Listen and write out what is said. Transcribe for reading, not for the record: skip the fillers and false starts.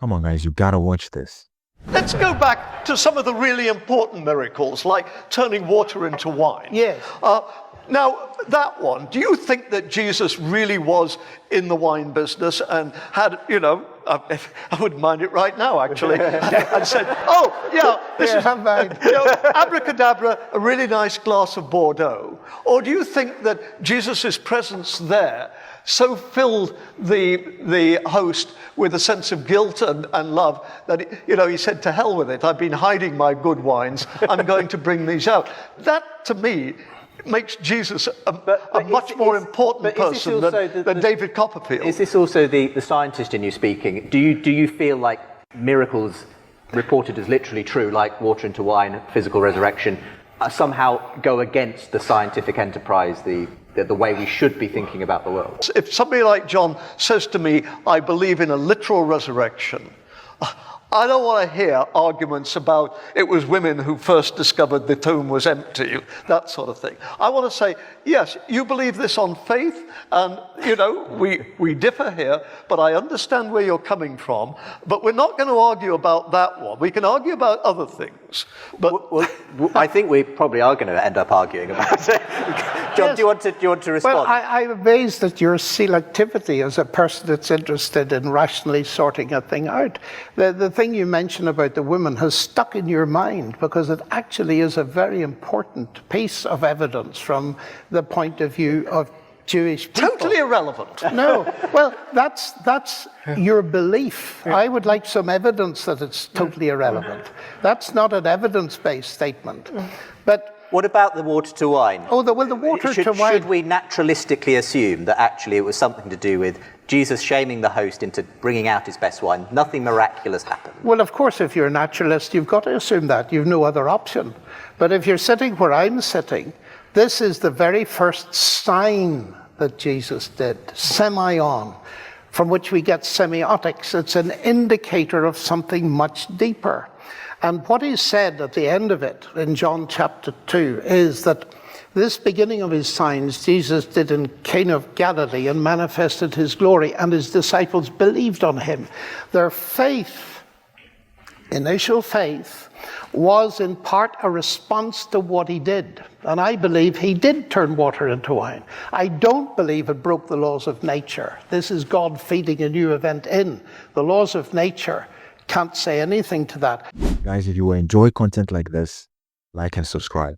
Come on, guys, you gotta watch this. Let's go back to some of the really important miracles, like turning water into wine. Yes. Now, that one, do you think that Jesus really was in the wine business and had, I wouldn't mind it right now, actually, and said, oh, yeah, this is abracadabra, a really nice glass of Bordeaux? Or do you think that Jesus' presence there so filled the host with a sense of guilt and love that, he said, to hell with it, I've been hiding my good wines, I'm going to bring these out. That, to me, makes Jesus a much more important person than David Copperfield. Is this also the scientist in you speaking? Do you feel like miracles reported as literally true, like water into wine, physical resurrection, somehow go against the scientific enterprise, the way we should be thinking about the world? If somebody like John says to me, I believe in a literal resurrection, I don't want to hear arguments about it was women who first discovered the tomb was empty, that sort of thing. I want to say, yes, you believe this on faith, and, we differ here, but I understand where you're coming from, but we're not going to argue about that one. We can argue about other things. But well, I think we probably are going to end up arguing about it. John, yes. do you want to respond? Well, I'm amazed at your selectivity as a person that's interested in rationally sorting a thing out. The thing you mentioned about the women has stuck in your mind because it actually is a very important piece of evidence from the point of view of Jewish people. Totally irrelevant. No. Well, that's your belief. I would like some evidence that it's totally irrelevant. That's not an evidence-based statement. But what about the water to wine? Oh, the water to wine. Should we naturalistically assume that actually it was something to do with Jesus shaming the host into bringing out his best wine? Nothing miraculous happened. Well, of course, if you're a naturalist, you've got to assume that. You've no other option. But if you're sitting where I'm sitting, this is the very first sign that Jesus did, semeion, from which we get semiotics. It's an indicator of something much deeper. And what is said at the end of it, in John chapter 2, is that this beginning of his signs Jesus did in Cana of Galilee and manifested his glory, and his disciples believed on him. Their faith, initial faith, was in part a response to what he did. And I believe he did turn water into wine. I don't believe it broke the laws of nature. This is God feeding a new event in. The laws of nature can't say anything to that. Guys, if you enjoy content like this, like and subscribe.